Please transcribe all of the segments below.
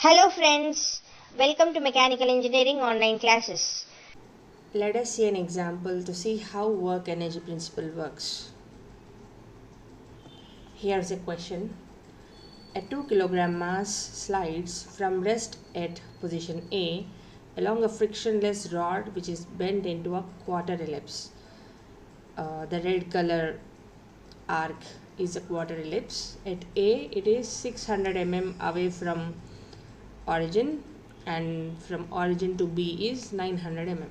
Hello friends, welcome to Mechanical Engineering online classes. Let us see an example to see how work energy principle works. Here's a question. A 2 kilogram mass slides from rest at position A along a frictionless rod which is bent into a quarter ellipse. The red color arc is a quarter ellipse. At A, it is 600 mm away from origin, and from origin to B is 900 mm.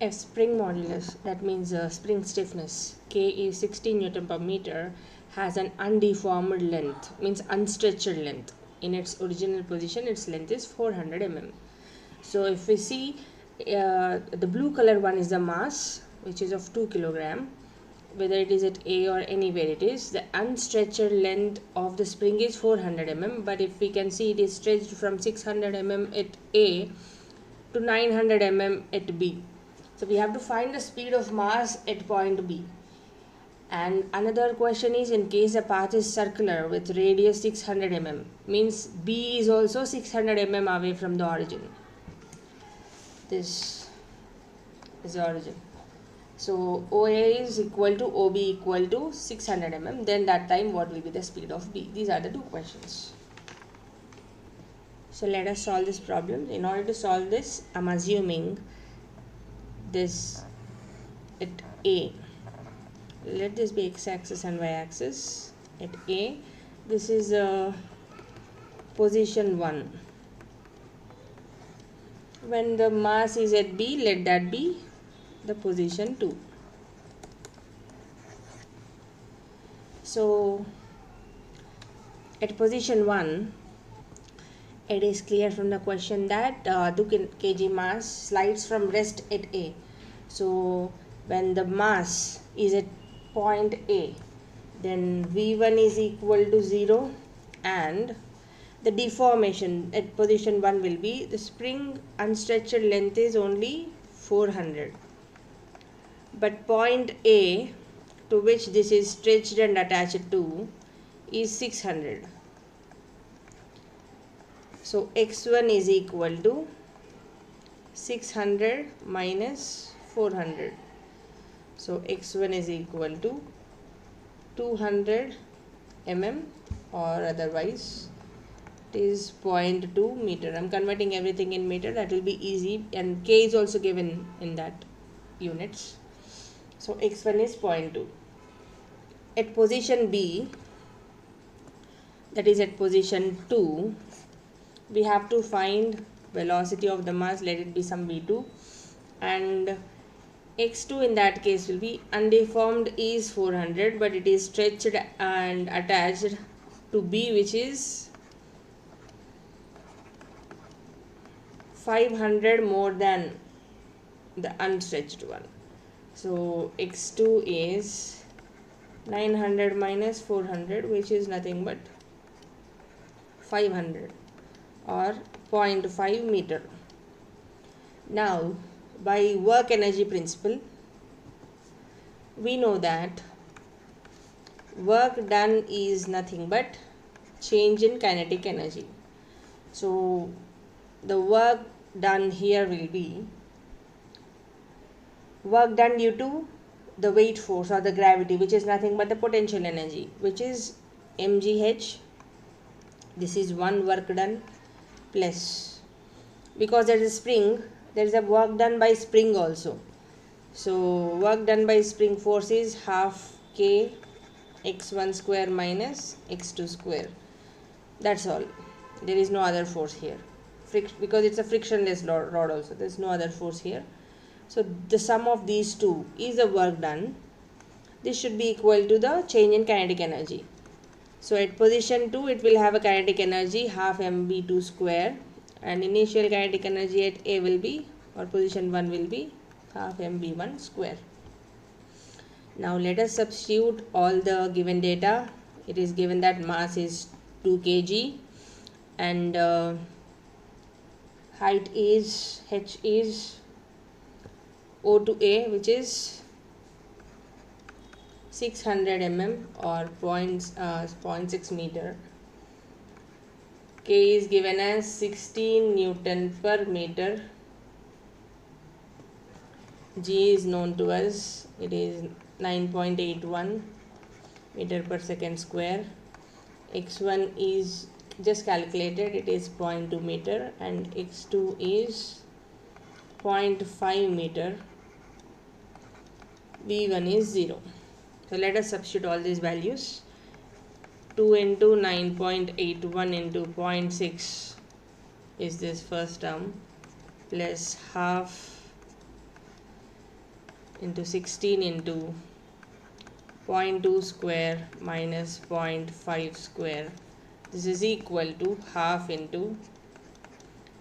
F spring modulus, that means spring stiffness, K is 60 Newton per meter, has an undeformed length, means unstretched length. In its original position, its length is 400 mm. So if we see the blue color one is the mass, which is of 2 kilogram. Whether it is at A or anywhere it is, the unstretched length of the spring is 400 mm, but if we can see, it is stretched from 600 mm at A to 900 mm at B. So we have to find the speed of mass at point B. And another question is, in case the path is circular with radius 600 mm, means B is also 600 mm away from the origin. This is the origin. So OA is equal to OB equal to 600 mm. Then that time what will be the speed of B? These are the two questions. So let us solve this problem. In order to solve this, I am assuming this at A. Let this be x-axis and y-axis. At A, this is position 1. When the mass is at B, let that be the position 2. So at position 1, it is clear from the question that 2 kg mass slides from rest at A. So when the mass is at point A, then V1 is equal to 0, and the deformation at position 1 will be, the spring unstretched length is only 400, but point A to which this is stretched and attached to is 600. So x1 is equal to 600 minus 400. So x1 is equal to 200 mm, or otherwise it is 0.2 meter. I am converting everything in meter, that will be easy, and K is also given in that units. So x1 is 0.2. At position B, that is at position 2, we have to find velocity of the mass, let it be some v2, and x2 in that case will be, undeformed is 400, but it is stretched and attached to B, which is 500 more than the unstretched one. So x2 is 900 minus 400, which is nothing but 500, or 0.5 meter. Now by work energy principle, we know that work done is nothing but change in kinetic energy. So the work done here will be work done due to the weight force or the gravity, which is nothing but the potential energy, which is mgh. This is one work done, plus, because there is a spring, there is a work done by spring also. So work done by spring force is half k x1 square minus x2 square. That's all. There is no other force here, because it's a frictionless rod also. There is no other force here. So the sum of these two is the work done. This should be equal to the change in kinetic energy. So at position 2, it will have a kinetic energy half mv2 square, and initial kinetic energy at A will be, or position 1 will be, half mv1 square. Now let us substitute all the given data. It is given that mass is 2 kg, and height is, h is O to A, which is 600 mm or 0.6 meter. K is given as 16 Newton per meter. G is known to us, it is 9.81 meter per second square. X1 is just calculated, it is 0.2 meter, and X2 is 0.5 meter. V1 is 0. So let us substitute all these values. 2 into 9.81 into 0.6 is this first term, plus half into 16 into 0.2 square minus 0.5 square. This is equal to half into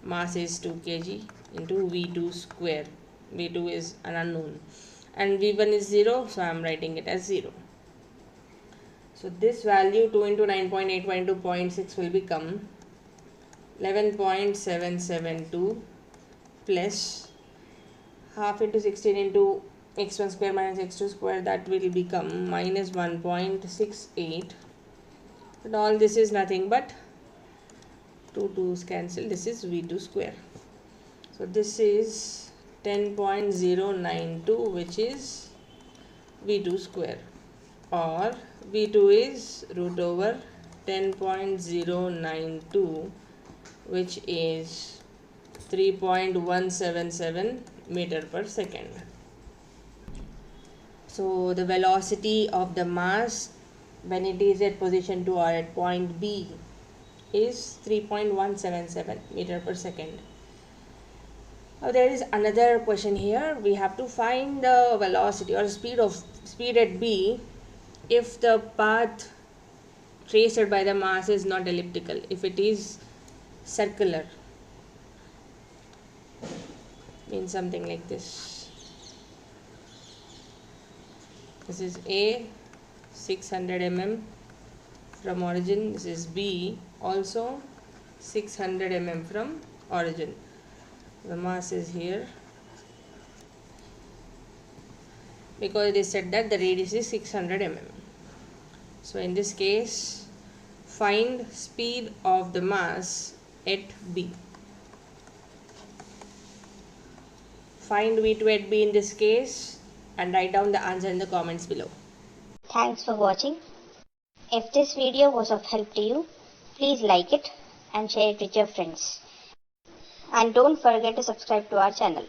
mass is 2 kg into V2 square. V2 is an unknown and V1 is 0, so I am writing it as 0. So this value 2 into 9.81 into 0.6 will become 11.772 plus half into 16 into x1 square minus x2 square, that will become minus 1.68. But all this is nothing but 2 2's cancel, this is V2 square. So this is 10.092, which is V2 square, or V2 is root over 10.092, which is 3.177 meter per second. So the velocity of the mass when it is at position 2 or at point B is 3.177 meter per second. Now there is another question here. We have to find the velocity or speed at B if the path traced by the mass is not elliptical, if it is circular, means something like this. This is A, 600 mm from origin. This is B, also 600 mm from origin. The mass is here because it is said that the radius is 600 mm. So in this case, find speed of the mass at B. Find V2 at B in this case and write down the answer in the comments below. Thanks for watching. If this video was of help to you, please like it and share it with your friends. And don't forget to subscribe to our channel.